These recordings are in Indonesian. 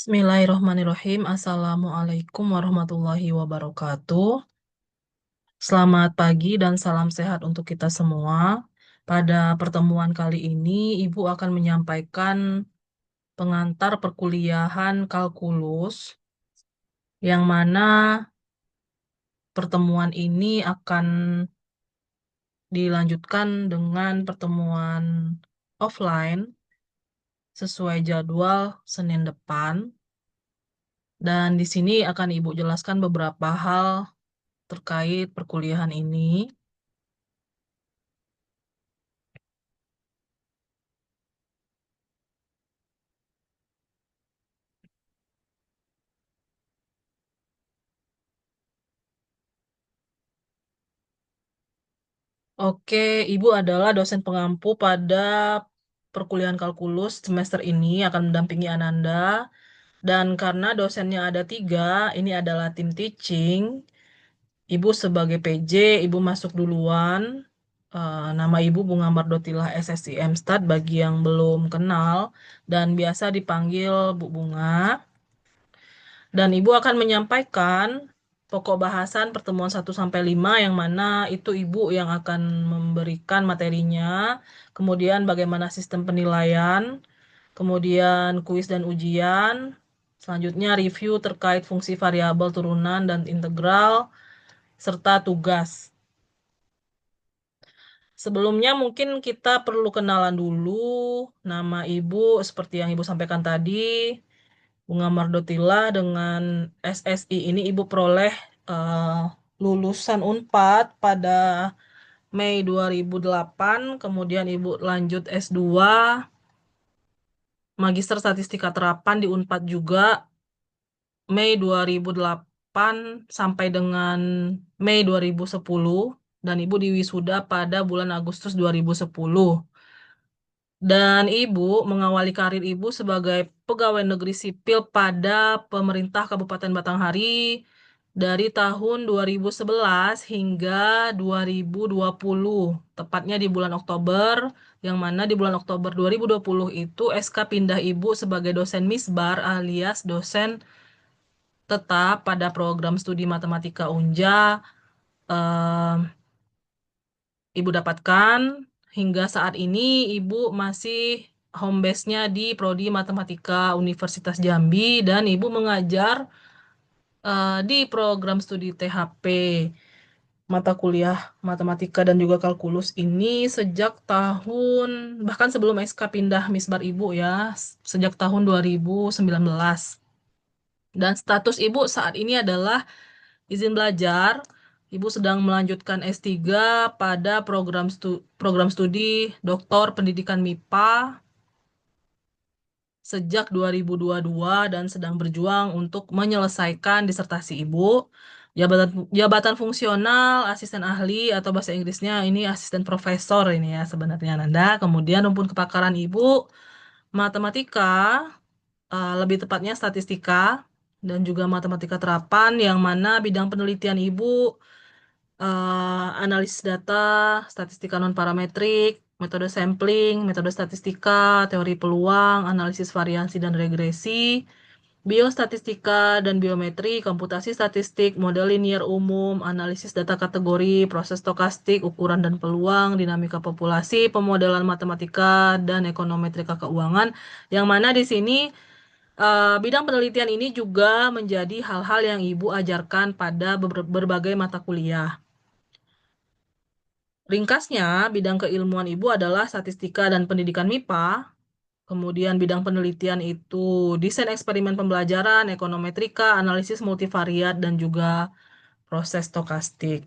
Bismillahirrahmanirrahim. Assalamualaikum warahmatullahi wabarakatuh. Selamat pagi dan salam sehat untuk kita semua. Pada pertemuan kali ini, Ibu akan menyampaikan pengantar perkuliahan kalkulus, yang mana pertemuan ini akan dilanjutkan dengan pertemuan offline sesuai jadwal Senin depan. Dan di sini akan Ibu jelaskan beberapa hal terkait perkuliahan ini. Oke, Ibu adalah dosen pengampu pada perkuliahan kalkulus semester ini akan mendampingi Ananda. Dan karena dosennya ada 3, ini adalah tim teaching. Ibu sebagai PJ, Ibu masuk duluan. Nama Ibu Bunga Mardotilah SSI MSTAD bagi yang belum kenal. Dan biasa dipanggil Bu Bunga. Dan Ibu akan menyampaikan pokok bahasan pertemuan 1-5 yang mana itu Ibu yang akan memberikan materinya, kemudian bagaimana sistem penilaian, kemudian kuis dan ujian, selanjutnya review terkait fungsi variabel turunan dan integral, serta tugas. Sebelumnya mungkin kita perlu kenalan dulu nama Ibu seperti yang Ibu sampaikan tadi. Bunga Mardotila dengan SSI ini Ibu peroleh eh, lulusan Unpad pada Mei 2008, kemudian Ibu lanjut S2, Magister Statistika Terapan di Unpad juga Mei 2008 sampai dengan Mei 2010, dan Ibu diwisuda pada bulan Agustus 2010. Dan Ibu mengawali karir Ibu sebagai pegawai negeri sipil pada pemerintah Kabupaten Batanghari dari tahun 2011 hingga 2020, tepatnya di bulan Oktober, yang mana di bulan Oktober 2020 itu SK pindah Ibu sebagai dosen misbar alias dosen tetap pada program studi matematika Unja eh, Ibu dapatkan. Hingga saat ini Ibu masih home base-nya di Prodi Matematika Universitas Jambi dan Ibu mengajar di program studi THP mata kuliah matematika dan juga kalkulus ini sejak tahun, bahkan sebelum SK pindah misbar Ibu ya, sejak tahun 2019. Dan status Ibu saat ini adalah izin belajar. Ibu sedang melanjutkan S3 pada program studi Doktor Pendidikan MIPA sejak 2022 dan sedang berjuang untuk menyelesaikan disertasi Ibu. Jabatan jabatan fungsional asisten ahli atau bahasa Inggrisnya ini asisten profesor ini ya sebenarnya Nanda. Kemudian rumpun kepakaran Ibu matematika, lebih tepatnya statistika dan juga matematika terapan, yang mana bidang penelitian Ibu analisis data, statistika non-parametrik, metode sampling, metode statistika, teori peluang, analisis variansi dan regresi, biostatistika dan biometri, komputasi statistik, model linier umum, analisis data kategori, proses stokastik, ukuran dan peluang, dinamika populasi, pemodelan matematika, dan ekonometrika keuangan, yang mana di sini bidang penelitian ini juga menjadi hal-hal yang Ibu ajarkan pada berbagai mata kuliah. Ringkasnya, bidang keilmuan Ibu adalah statistika dan pendidikan MIPA. Kemudian bidang penelitian itu desain eksperimen pembelajaran, ekonometrika, analisis multivariat, dan juga proses stokastik.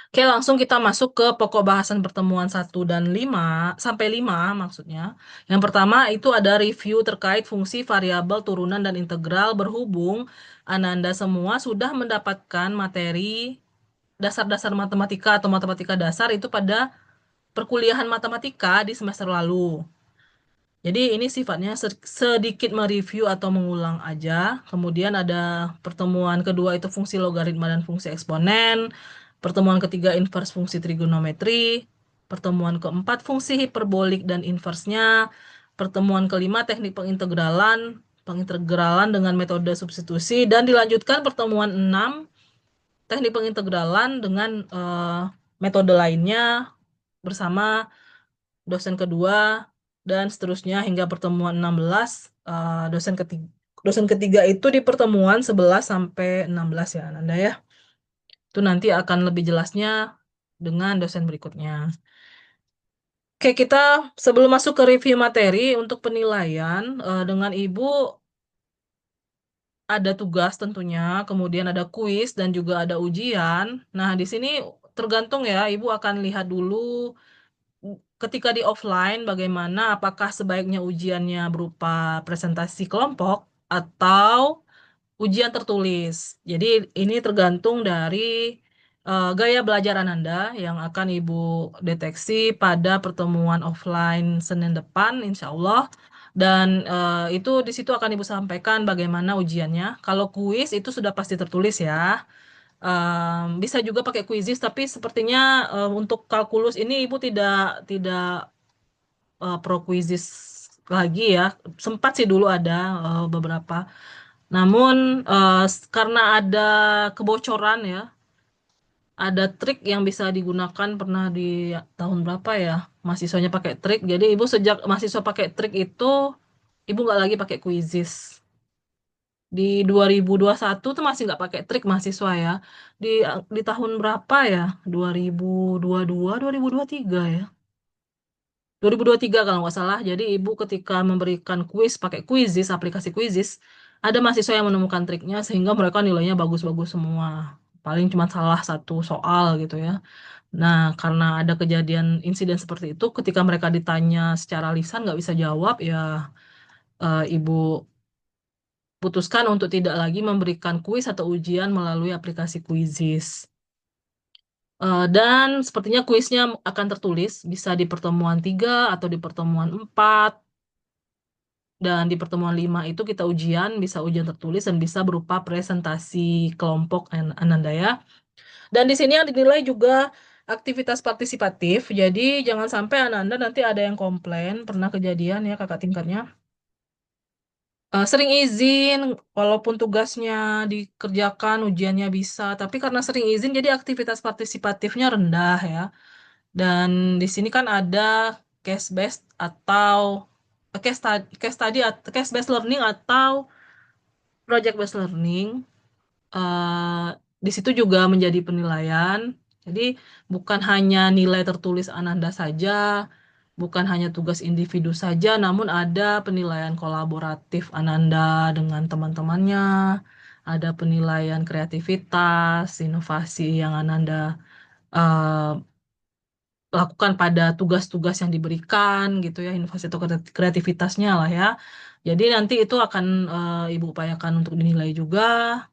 Oke, langsung kita masuk ke pokok bahasan pertemuan 1 dan 5 sampai 5 maksudnya. Yang pertama itu ada review terkait fungsi variabel turunan dan integral, berhubung Ananda semua sudah mendapatkan materi dasar-dasar matematika atau matematika dasar itu pada perkuliahan matematika di semester lalu. Jadi ini sifatnya sedikit mereview atau mengulang aja. Kemudian ada pertemuan kedua itu fungsi logaritma dan fungsi eksponen. Pertemuan ketiga inverse fungsi trigonometri. Pertemuan keempat fungsi hiperbolik dan inversnya. Pertemuan kelima teknik pengintegralan. pengintegralan dengan metode substitusi, dan dilanjutkan pertemuan 6 teknik pengintegralan dengan metode lainnya bersama dosen kedua, dan seterusnya hingga pertemuan 16, dosen ketiga. Dosen ketiga itu di pertemuan 11 sampai 16 ya, Nanda ya. Itu nanti akan lebih jelasnya dengan dosen berikutnya. Oke, kita sebelum masuk ke review materi untuk penilaian, dengan Ibu ada tugas tentunya, kemudian ada kuis dan juga ada ujian. Nah, di sini tergantung ya, Ibu akan lihat dulu ketika di offline bagaimana, apakah sebaiknya ujiannya berupa presentasi kelompok atau ujian tertulis. Jadi ini tergantung dari gaya belajar Ananda yang akan Ibu deteksi pada pertemuan offline Senin depan, insya Allah. Dan itu di situ akan Ibu sampaikan bagaimana ujiannya. Kalau kuis itu sudah pasti tertulis ya. Bisa juga pakai kuisis, tapi sepertinya untuk kalkulus ini Ibu tidak tidak pro kuisis lagi ya. Sempat sih dulu ada beberapa. Namun karena ada kebocoran ya, ada trik yang bisa digunakan pernah di tahun berapa ya, mahasiswanya pakai trik. Jadi ibu sejak mahasiswa pakai trik itu, ibu nggak lagi pakai quizzes. Di 2021 tuh masih nggak pakai trik mahasiswa ya. Di di tahun berapa ya? 2022, 2023 ya. 2023 kalau nggak salah. Jadi ibu ketika memberikan kuis pakai Quizizz, aplikasi Quizizz, ada mahasiswa yang menemukan triknya sehingga mereka nilainya bagus-bagus semua. Paling cuma salah satu soal gitu ya. Nah, karena ada kejadian insiden seperti itu, ketika mereka ditanya secara lisan nggak bisa jawab, ya ibu putuskan untuk tidak lagi memberikan kuis atau ujian melalui aplikasi Quizizz. Dan sepertinya kuisnya akan tertulis, bisa di pertemuan 3 atau di pertemuan 4. Dan di pertemuan 5 itu kita ujian, bisa ujian tertulis dan bisa berupa presentasi kelompok Ananda ya. Dan di sini yang dinilai juga aktivitas partisipatif. Jadi jangan sampai Ananda nanti ada yang komplain, pernah kejadian ya kakak tingkatnya. Sering izin, walaupun tugasnya dikerjakan, ujiannya bisa, tapi karena sering izin jadi aktivitas partisipatifnya rendah ya. Dan di sini kan ada case based atau case based learning atau project based learning. eh, di situ juga menjadi penilaian. Jadi bukan hanya nilai tertulis Ananda saja, bukan hanya tugas individu saja, namun ada penilaian kolaboratif Ananda dengan teman-temannya, ada penilaian kreativitas, inovasi yang Ananda eh, lakukan pada tugas-tugas yang diberikan gitu ya, inovasi atau kreativitasnya lah ya. Jadi nanti itu akan Ibu upayakan untuk dinilai juga.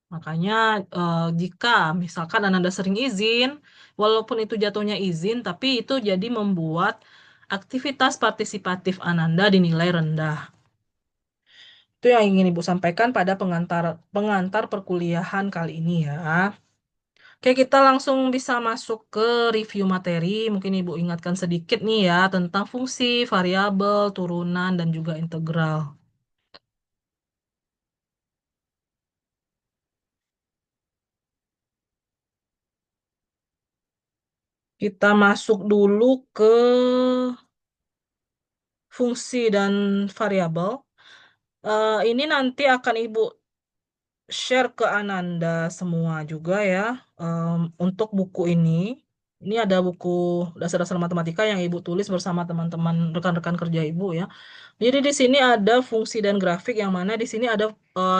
Makanya jika misalkan Ananda sering izin, walaupun itu jatuhnya izin, tapi itu jadi membuat aktivitas partisipatif Ananda dinilai rendah. Itu yang ingin Ibu sampaikan pada pengantar pengantar perkuliahan kali ini ya. Oke, kita langsung bisa masuk ke review materi. Mungkin Ibu ingatkan sedikit nih ya tentang fungsi, variabel, turunan, dan juga integral. Kita masuk dulu ke fungsi dan variabel. Ini nanti akan Ibu share ke Ananda semua juga ya. Untuk buku ini. Ini ada buku dasar-dasar matematika yang Ibu tulis bersama teman-teman rekan-rekan kerja Ibu ya. Jadi di sini ada fungsi dan grafik yang mana di sini ada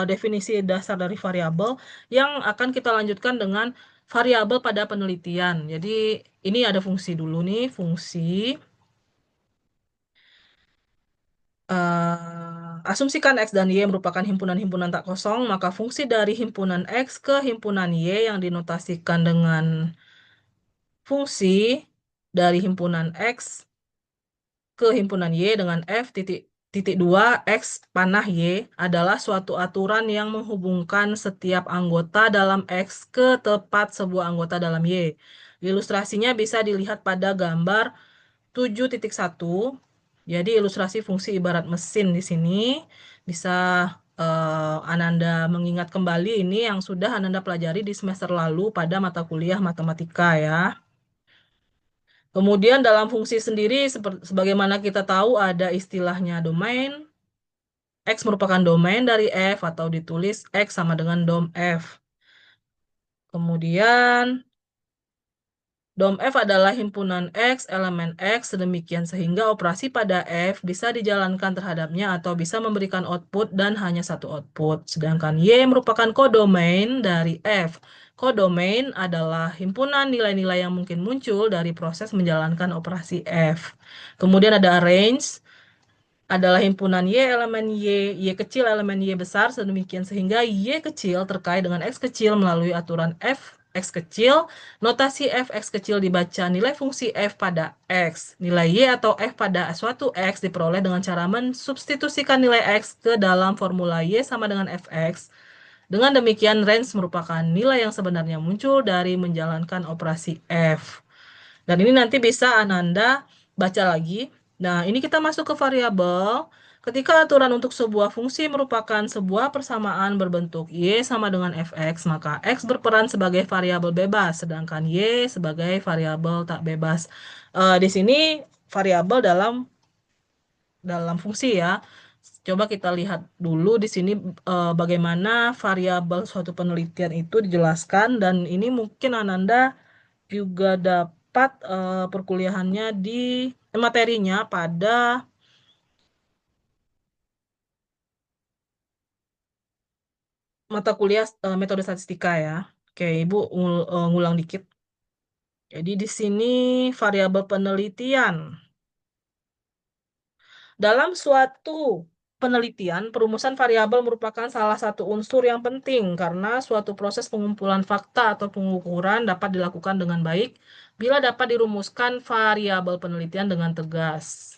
definisi dasar dari variabel yang akan kita lanjutkan dengan variabel pada penelitian. Jadi ini ada fungsi dulu nih, fungsi. Asumsikan X dan Y merupakan himpunan-himpunan tak kosong, maka fungsi dari himpunan X ke himpunan Y yang dinotasikan dengan fungsi dari himpunan X ke himpunan Y dengan F titik titik 2 X panah Y adalah suatu aturan yang menghubungkan setiap anggota dalam X ke tepat sebuah anggota dalam Y. Ilustrasinya bisa dilihat pada gambar 7.1. Jadi ilustrasi fungsi ibarat mesin di sini bisa Ananda mengingat kembali ini yang sudah Ananda pelajari di semester lalu pada mata kuliah matematika ya. Kemudian dalam fungsi sendiri sebagaimana kita tahu ada istilahnya domain. X merupakan domain dari F atau ditulis X sama dengan dom F. Kemudian dom F adalah himpunan X, elemen X, sedemikian sehingga operasi pada F bisa dijalankan terhadapnya atau bisa memberikan output dan hanya satu output. Sedangkan Y merupakan kodomain dari F. Kodomain adalah himpunan nilai-nilai yang mungkin muncul dari proses menjalankan operasi F. Kemudian ada range adalah himpunan Y elemen Y kecil elemen Y besar sedemikian sehingga Y kecil terkait dengan X kecil melalui aturan F X kecil, notasi F X kecil dibaca nilai fungsi F pada X. Nilai Y atau F pada suatu X diperoleh dengan cara mensubstitusikan nilai X ke dalam formula Y sama dengan Fx. Dengan demikian, range merupakan nilai yang sebenarnya muncul dari menjalankan operasi F. Dan ini nanti bisa Ananda baca lagi. Nah, ini kita masuk ke variabel. Ketika aturan untuk sebuah fungsi merupakan sebuah persamaan berbentuk Y sama dengan Fx, maka X berperan sebagai variabel bebas, sedangkan Y sebagai variabel tak bebas. Di sini variabel dalam fungsi ya. Coba kita lihat dulu di sini bagaimana variabel suatu penelitian itu dijelaskan dan ini mungkin Ananda juga dapat perkuliahannya di materinya pada mata kuliah metode statistika ya. Oke, Ibu ngulang dikit. Jadi di sini variabel penelitian. Dalam suatu penelitian, perumusan variabel merupakan salah satu unsur yang penting karena suatu proses pengumpulan fakta atau pengukuran dapat dilakukan dengan baik bila dapat dirumuskan variabel penelitian dengan tegas.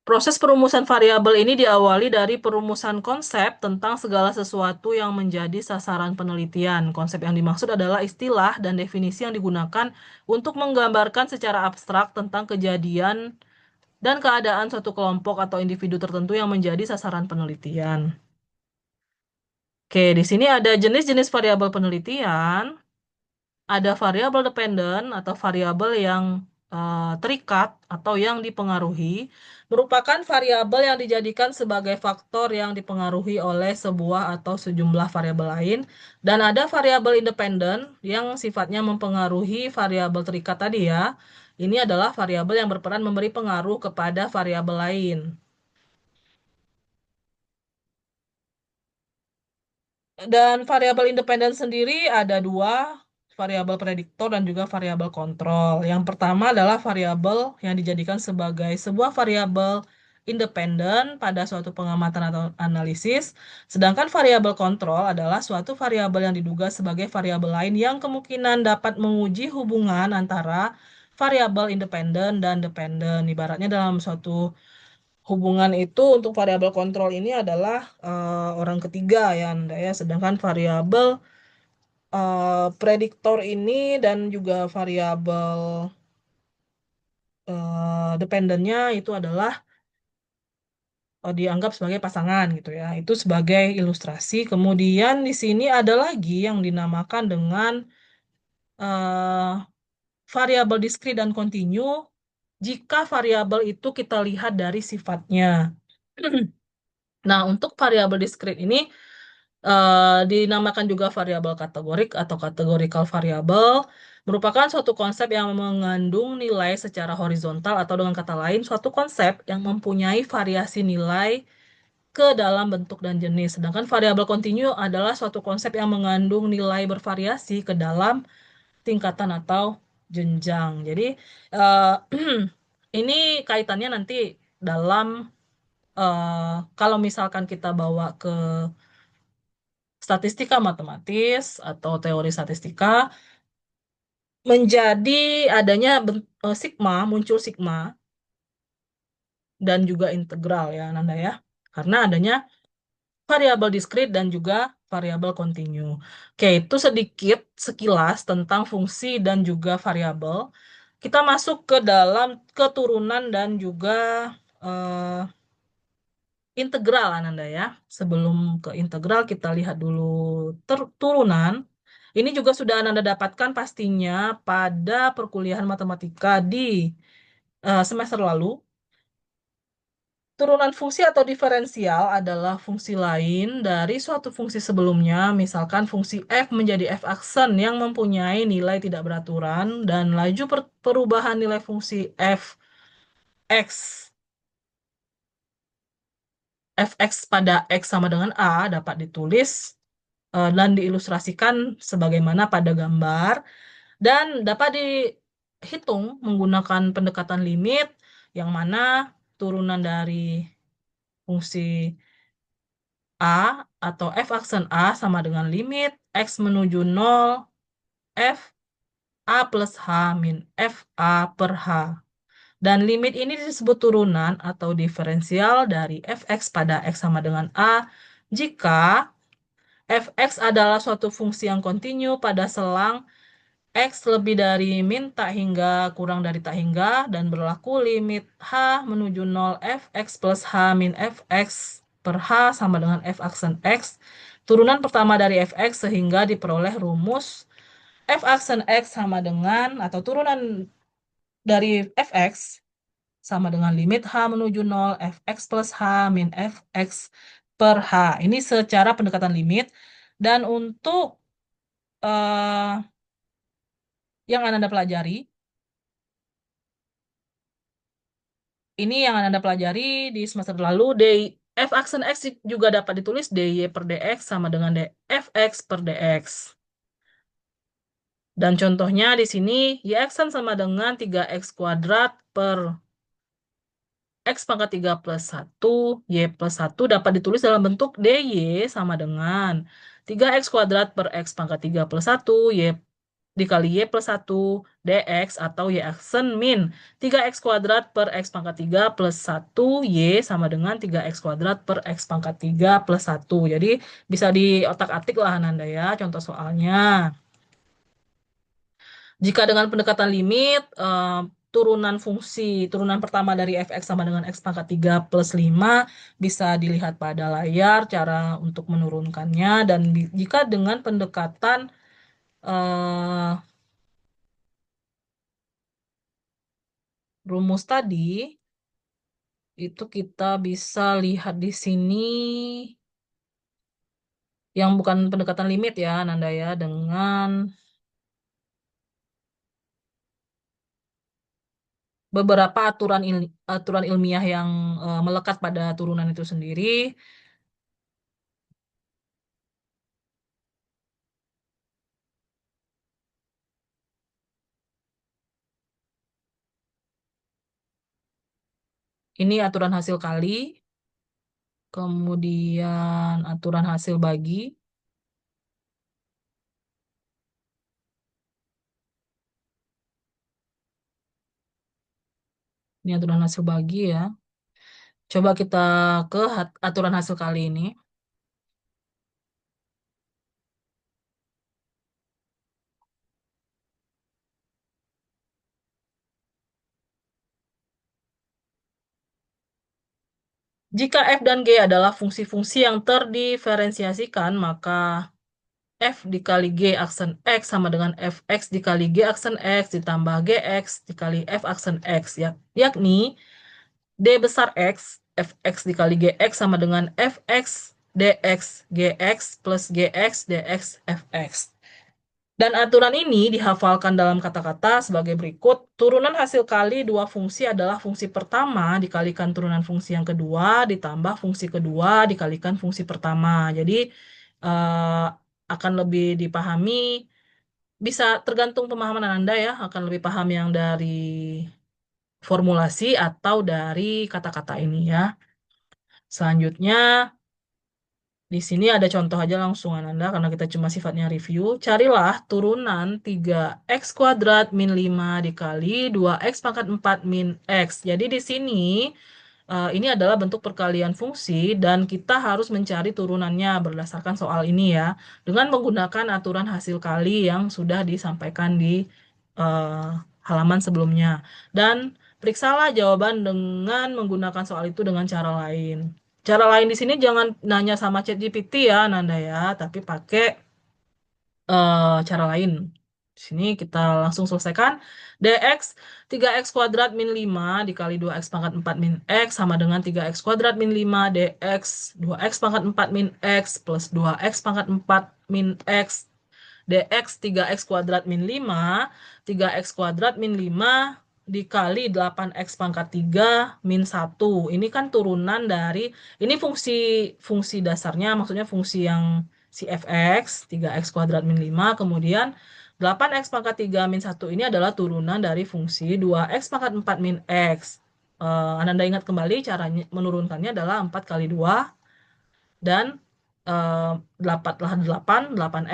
Proses perumusan variabel ini diawali dari perumusan konsep tentang segala sesuatu yang menjadi sasaran penelitian. Konsep yang dimaksud adalah istilah dan definisi yang digunakan untuk menggambarkan secara abstrak tentang kejadian dan keadaan suatu kelompok atau individu tertentu yang menjadi sasaran penelitian. Oke, di sini ada jenis-jenis variabel penelitian. Ada variabel dependen atau variabel yang terikat atau yang dipengaruhi, merupakan variabel yang dijadikan sebagai faktor yang dipengaruhi oleh sebuah atau sejumlah variabel lain, dan ada variabel independen yang sifatnya mempengaruhi variabel terikat tadi ya. Ini adalah variabel yang berperan memberi pengaruh kepada variabel lain. Dan variabel independen sendiri ada dua, variabel prediktor dan juga variabel kontrol. Yang pertama adalah variabel yang dijadikan sebagai sebuah variabel independen pada suatu pengamatan atau analisis, sedangkan variabel kontrol adalah suatu variabel yang diduga sebagai variabel lain yang kemungkinan dapat menguji hubungan antara variabel independen dan dependen. Ibaratnya dalam suatu hubungan itu untuk variabel kontrol ini adalah orang ketiga ya Anda ya. Sedangkan variabel prediktor ini dan juga variabel dependennya itu adalah dianggap sebagai pasangan gitu ya. Itu sebagai ilustrasi. Kemudian di sini ada lagi yang dinamakan dengan eh, variabel diskrit dan kontinu jika variabel itu kita lihat dari sifatnya. Nah, untuk variabel diskrit ini dinamakan juga variabel kategorik atau kategorikal variabel, merupakan suatu konsep yang mengandung nilai secara horizontal atau dengan kata lain, suatu konsep yang mempunyai variasi nilai ke dalam bentuk dan jenis. Sedangkan variabel kontinu adalah suatu konsep yang mengandung nilai bervariasi ke dalam tingkatan atau jenjang. Jadi, eh, ini kaitannya nanti dalam kalau misalkan kita bawa ke statistika matematis atau teori statistika menjadi adanya sigma, muncul sigma dan juga integral ya Nanda ya. Karena adanya variabel diskrit dan juga variabel kontinu. Oke, itu sedikit sekilas tentang fungsi dan juga variabel. Kita masuk ke dalam keturunan dan juga eh, integral, Ananda ya. Sebelum ke integral, kita lihat dulu turunan. Ini juga sudah Ananda dapatkan pastinya pada perkuliahan matematika di semester lalu. Turunan fungsi atau diferensial adalah fungsi lain dari suatu fungsi sebelumnya, misalkan fungsi f menjadi f aksen yang mempunyai nilai tidak beraturan dan laju perubahan nilai fungsi f x fx pada x sama dengan a dapat ditulis dan diilustrasikan sebagaimana pada gambar dan dapat dihitung menggunakan pendekatan limit yang mana turunan dari fungsi A atau f aksen A sama dengan limit x menuju 0 f A plus H min f A per H. Dan limit ini disebut turunan atau diferensial dari fx pada x sama dengan A jika fx adalah suatu fungsi yang kontinu pada selang x lebih dari min tak hingga kurang dari tak hingga dan berlaku limit H menuju 0 fx plus H min fx per H sama dengan f aksen x turunan pertama dari fx sehingga diperoleh rumus f aksen x sama dengan atau turunan dari fx sama dengan limit H menuju 0 fx plus H min fx per H. Ini secara pendekatan limit. Dan untuk eh, yang Anda pelajari, ini yang Anda pelajari di semester lalu, f aksen X juga dapat ditulis dy per dx sama dengan dfx per dx. Dan contohnya di sini, y aksen sama dengan 3x kuadrat per X pangkat 3 plus 1, Y plus 1 dapat ditulis dalam bentuk DY sama dengan 3X kuadrat per X pangkat 3 plus 1, Y dikali Y plus 1, DX atau Y aksen min 3X kuadrat per X pangkat 3 plus 1, Y sama dengan 3X kuadrat per X pangkat 3 plus 1. Jadi bisa diotak-atik lah Nanda ya, contoh soalnya. Jika dengan pendekatan limit, turunan fungsi, turunan pertama dari fx sama dengan x pangkat 3 plus 5 bisa dilihat pada layar cara untuk menurunkannya. Dan jika dengan pendekatan eh, rumus tadi, itu kita bisa lihat di sini yang bukan pendekatan limit ya, Nanda ya, dengan beberapa aturan ilmiah yang melekat pada turunan itu sendiri. Ini aturan hasil kali, kemudian aturan hasil bagi, ini aturan hasil bagi ya. Coba kita ke aturan hasil kali ini. Jika f dan g adalah fungsi-fungsi yang terdiferensiasikan, maka f dikali g aksen x sama dengan fx dikali g aksen x ditambah gx dikali f aksen x, ya, yakni d besar x, fx dikali gx sama dengan fx dx gx plus gx dx fx. Dan aturan ini dihafalkan dalam kata-kata sebagai berikut. Turunan hasil kali dua fungsi adalah fungsi pertama dikalikan turunan fungsi yang kedua ditambah fungsi kedua dikalikan fungsi pertama. Jadi eh, akan lebih dipahami, bisa tergantung pemahaman Anda ya, akan lebih paham yang dari formulasi atau dari kata-kata ini ya. Selanjutnya, di sini ada contoh aja langsung Anda karena kita cuma sifatnya review. Carilah turunan 3x kuadrat min 5 dikali 2x pangkat 4 min x. Jadi di sini ini adalah bentuk perkalian fungsi dan kita harus mencari turunannya berdasarkan soal ini ya. Dengan menggunakan aturan hasil kali yang sudah disampaikan di eh, halaman sebelumnya. Dan periksalah jawaban dengan menggunakan soal itu dengan cara lain. Cara lain di sini jangan nanya sama ChatGPT ya, Nanda ya, tapi pakai cara lain. Di sini kita langsung selesaikan. dx 3x kuadrat min 5 dikali 2x pangkat 4 min x sama dengan 3x kuadrat min 5 dx 2x pangkat 4 min x plus 2x pangkat 4 min x dx 3x kuadrat min 5 3x kuadrat min 5 dikali 8x pangkat 3 min 1. Ini kan turunan dari, ini fungsi fungsi dasarnya, maksudnya fungsi yang si fx 3x kuadrat min 5, kemudian 8x pangkat 3 min 1 ini adalah turunan dari fungsi 2x pangkat 4 min x. Ananda ingat kembali caranya menurunkannya adalah 4 kali 2 dan 8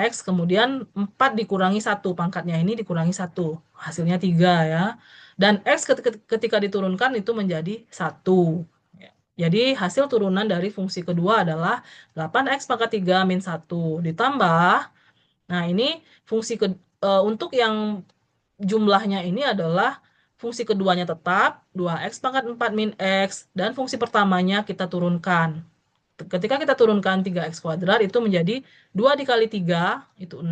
x, kemudian 4 dikurangi 1, pangkatnya ini dikurangi 1, hasilnya 3 ya. Dan x ketika diturunkan itu menjadi 1. Jadi hasil turunan dari fungsi kedua adalah 8x pangkat 3 min 1 ditambah, nah ini fungsi untuk yang jumlahnya ini adalah fungsi keduanya tetap 2x pangkat 4 min x dan fungsi pertamanya kita turunkan. Ketika kita turunkan 3x kuadrat itu menjadi 2 dikali 3 itu 6,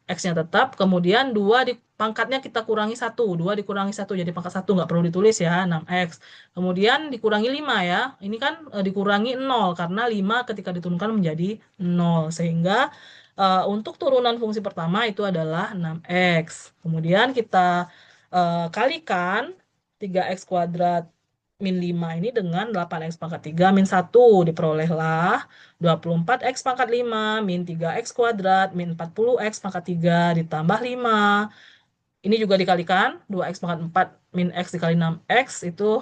x-nya tetap, kemudian 2 di pangkatnya kita kurangi 1, 2 dikurangi 1 jadi pangkat 1 nggak perlu ditulis ya, 6x. Kemudian dikurangi 5 ya, ini kan dikurangi 0 karena 5 ketika diturunkan menjadi 0, sehingga untuk turunan fungsi pertama itu adalah 6x. Kemudian kita kalikan 3x kuadrat min 5 ini dengan 8x pangkat 3 min 1. Diperolehlah 24x pangkat 5 min 3x kuadrat min 40x pangkat 3 ditambah 5. Ini juga dikalikan 2x pangkat 4 min x dikali 6x itu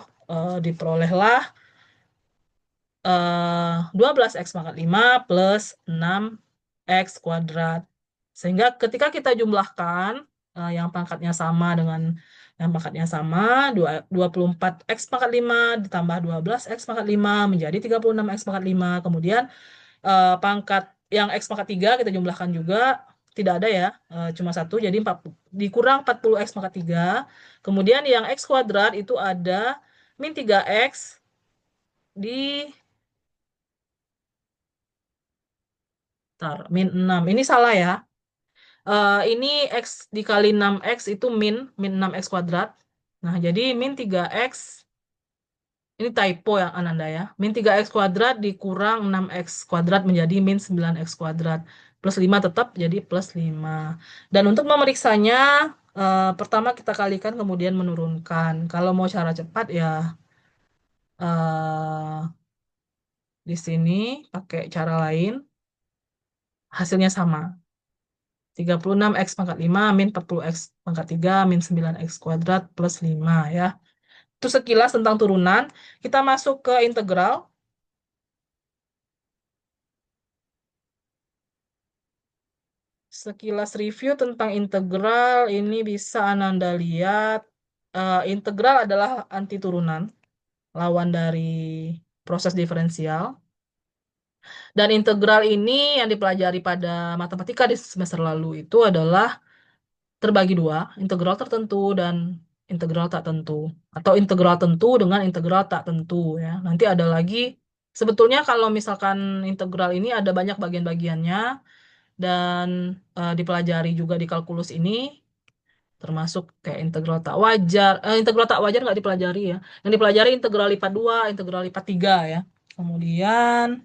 diperolehlah 12x pangkat 5 plus 6x kuadrat. Sehingga ketika kita jumlahkan yang pangkatnya sama dengan yang pangkatnya sama, 24x pangkat 5 ditambah 12x pangkat 5 menjadi 36x pangkat 5. Kemudian pangkat yang x pangkat 3 kita jumlahkan juga, tidak ada ya, cuma 1, jadi 4, dikurang 40x pangkat 3. Kemudian yang x kuadrat itu ada min 3x di min 6. Ini salah ya. Ini x dikali 6x itu min 6x kuadrat. Nah, jadi min 3x, ini typo yang Ananda ya. Min 3x kuadrat dikurang 6x kuadrat menjadi min 9x kuadrat. Plus 5 tetap jadi plus 5. Dan untuk memeriksanya, pertama kita kalikan kemudian menurunkan. Kalau mau cara cepat ya eh, di sini pakai cara lain. Hasilnya sama. 36x pangkat 5 min 40x pangkat 3 min 9x kuadrat plus 5 ya. Itu sekilas tentang turunan. Kita masuk ke integral. Sekilas review tentang integral ini bisa Ananda lihat. Integral adalah anti turunan, lawan dari proses diferensial. Dan integral ini yang dipelajari pada matematika di semester lalu itu adalah terbagi dua, integral tertentu dan integral tak tentu, atau integral tentu dengan integral tak tentu ya. Nanti ada lagi, sebetulnya kalau misalkan integral ini ada banyak bagian-bagiannya dan dipelajari juga di kalkulus ini, termasuk kayak integral tak wajar. Integral tak wajar nggak dipelajari ya. Yang dipelajari integral lipat 2, integral lipat 3 ya. Kemudian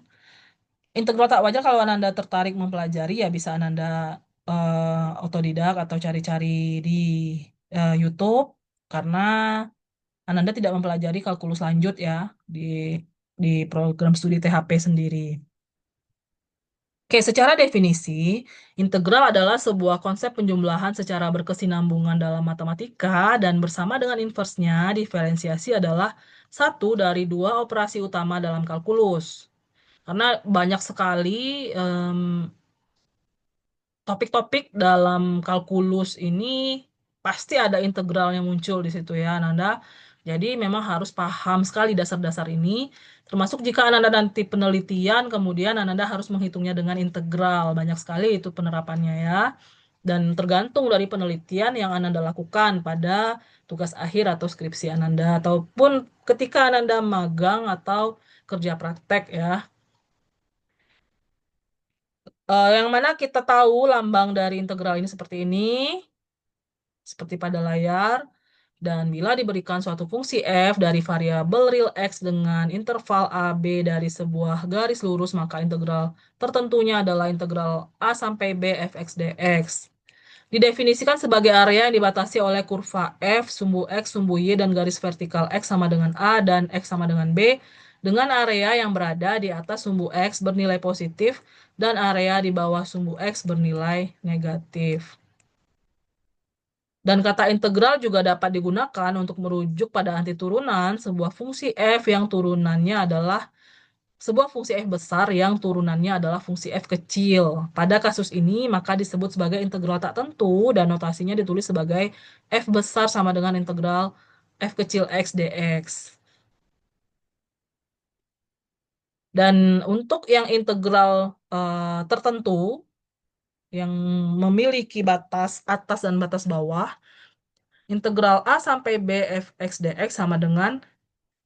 integral tak wajar kalau Ananda tertarik mempelajari ya bisa Ananda otodidak atau cari-cari di YouTube, karena Ananda tidak mempelajari kalkulus lanjut ya di program studi THP sendiri. Oke, secara definisi, integral adalah sebuah konsep penjumlahan secara berkesinambungan dalam matematika dan bersama dengan inversnya, diferensiasi adalah satu dari dua operasi utama dalam kalkulus. Karena banyak sekali topik-topik dalam kalkulus ini pasti ada integral yang muncul di situ ya, Ananda. Jadi memang harus paham sekali dasar-dasar ini, termasuk jika Ananda nanti penelitian, kemudian Ananda harus menghitungnya dengan integral. Banyak sekali itu penerapannya ya. Dan tergantung dari penelitian yang Ananda lakukan pada tugas akhir atau skripsi Ananda, ataupun ketika Ananda magang atau kerja praktek ya. Yang mana kita tahu lambang dari integral ini seperti pada layar. Dan bila diberikan suatu fungsi f dari variabel real x dengan interval a, b dari sebuah garis lurus, maka integral tertentunya adalah integral a sampai b fx dx. Didefinisikan sebagai area yang dibatasi oleh kurva f, sumbu x, sumbu y, dan garis vertikal x sama dengan a dan x sama dengan b, dengan area yang berada di atas sumbu x bernilai positif dan area di bawah sumbu x bernilai negatif. Dan kata integral juga dapat digunakan untuk merujuk pada antiturunan sebuah fungsi f yang turunannya adalah sebuah fungsi f besar yang turunannya adalah fungsi f kecil. Pada kasus ini, maka disebut sebagai integral tak tentu dan notasinya ditulis sebagai f besar sama dengan integral f kecil x dx. Dan untuk yang integral tertentu yang memiliki batas atas dan batas bawah, integral a sampai b f x dx sama dengan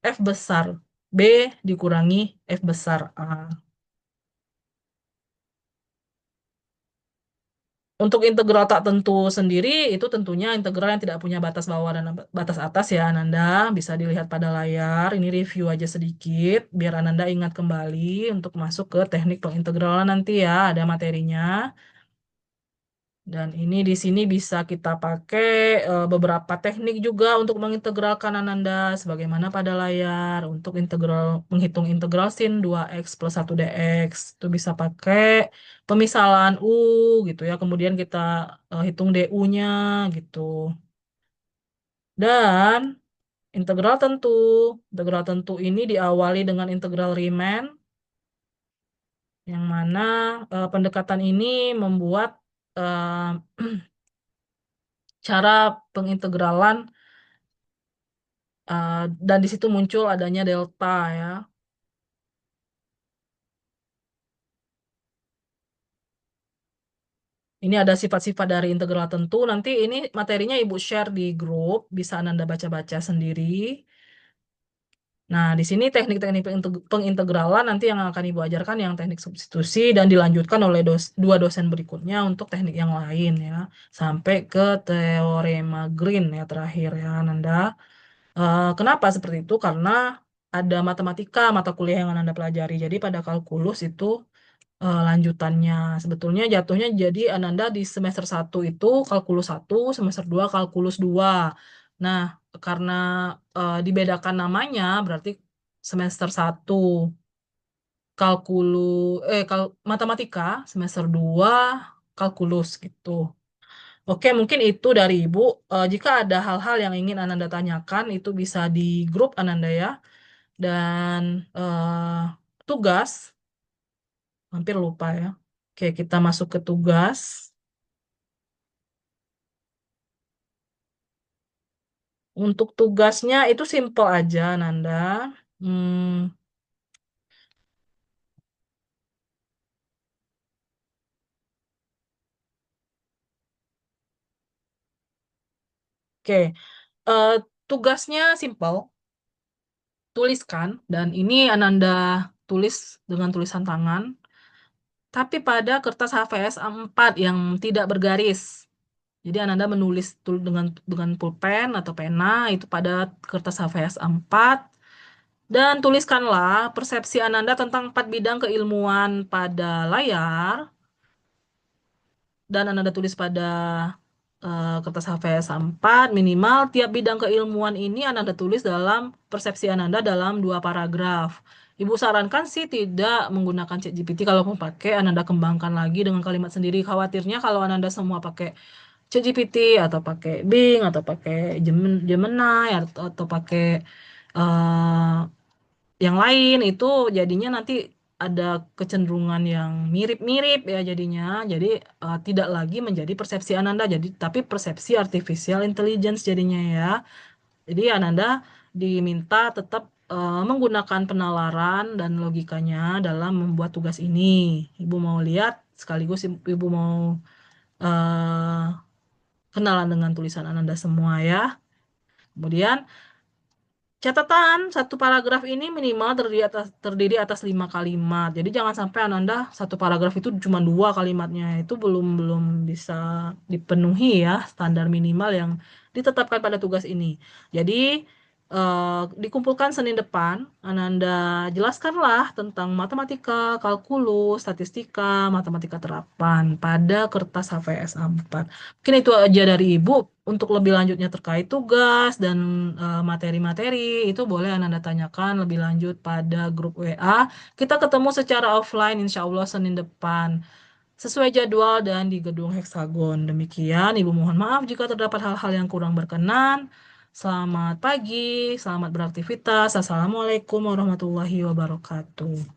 f besar b dikurangi f besar a. Untuk integral tak tentu sendiri, itu tentunya integral yang tidak punya batas bawah dan batas atas ya, Ananda. Bisa dilihat pada layar. Ini review aja sedikit, biar Ananda ingat kembali untuk masuk ke teknik pengintegralan nanti ya, ada materinya. Dan ini di sini bisa kita pakai beberapa teknik juga untuk mengintegralkan Ananda, sebagaimana pada layar. Untuk integral menghitung integral sin 2x plus 1 dx, itu bisa pakai pemisalan u gitu ya. Kemudian kita hitung du-nya gitu. Dan integral tentu. Integral tentu ini diawali dengan integral Riemann, yang mana pendekatan ini membuat eh, cara pengintegralan dan di situ muncul adanya delta ya. Ini ada sifat-sifat dari integral tentu. Nanti ini materinya Ibu share di grup, bisa Anda baca-baca sendiri. Nah, di sini teknik-teknik pengintegralan nanti yang akan Ibu ajarkan yang teknik substitusi dan dilanjutkan oleh dua dosen berikutnya untuk teknik yang lain ya. Sampai ke teorema Green ya terakhir ya, Nanda. Kenapa seperti itu? Karena ada matematika, mata kuliah yang Anda pelajari. Jadi pada kalkulus itu lanjutannya. Sebetulnya jatuhnya jadi Ananda di semester 1 itu kalkulus 1, semester 2 kalkulus 2. Nah, karena dibedakan namanya berarti semester 1 kalkulu matematika, semester 2 kalkulus gitu. Oke, mungkin itu dari Ibu. Jika ada hal-hal yang ingin Ananda tanyakan itu bisa di grup Ananda ya. Dan tugas hampir lupa ya. Oke, kita masuk ke tugas. Untuk tugasnya itu simple aja, Nanda. Hmm, oke. Eh, Tugasnya simple. Tuliskan. Dan ini Ananda tulis dengan tulisan tangan. Tapi pada kertas HVS A4 yang tidak bergaris. Jadi Ananda menulis dengan pulpen atau pena itu pada kertas HVS A4. Dan tuliskanlah persepsi Ananda tentang 4 bidang keilmuan pada layar. Dan Ananda tulis pada kertas HVS 4, minimal tiap bidang keilmuan ini Ananda tulis dalam persepsi Ananda dalam 2 paragraf. Ibu sarankan sih tidak menggunakan ChatGPT, kalau mau pakai Ananda kembangkan lagi dengan kalimat sendiri. Khawatirnya kalau Ananda semua pakai ChatGPT atau pakai Bing atau pakai Gemini atau pakai eh, yang lain itu jadinya nanti ada kecenderungan yang mirip-mirip ya jadinya. Jadi tidak lagi menjadi persepsi Ananda jadi tapi persepsi artificial intelligence jadinya ya. Jadi Ananda diminta tetap menggunakan penalaran dan logikanya dalam membuat tugas ini. Ibu mau lihat sekaligus Ibu mau eh, kenalan dengan tulisan Ananda semua ya. Kemudian catatan, satu paragraf ini minimal terdiri atas 5 kalimat. Jadi jangan sampai Ananda satu paragraf itu cuma 2 kalimatnya. Itu belum bisa dipenuhi ya standar minimal yang ditetapkan pada tugas ini. Jadi dikumpulkan Senin depan, Ananda jelaskanlah tentang matematika, kalkulus, statistika, matematika terapan pada kertas HVS A4. Mungkin itu aja dari Ibu. Untuk lebih lanjutnya terkait tugas dan materi-materi, itu boleh Anda tanyakan lebih lanjut pada grup WA. Kita ketemu secara offline insya Allah Senin depan. Sesuai jadwal dan di gedung Heksagon. Demikian, Ibu mohon maaf jika terdapat hal-hal yang kurang berkenan. Selamat pagi, selamat beraktivitas. Assalamualaikum warahmatullahi wabarakatuh.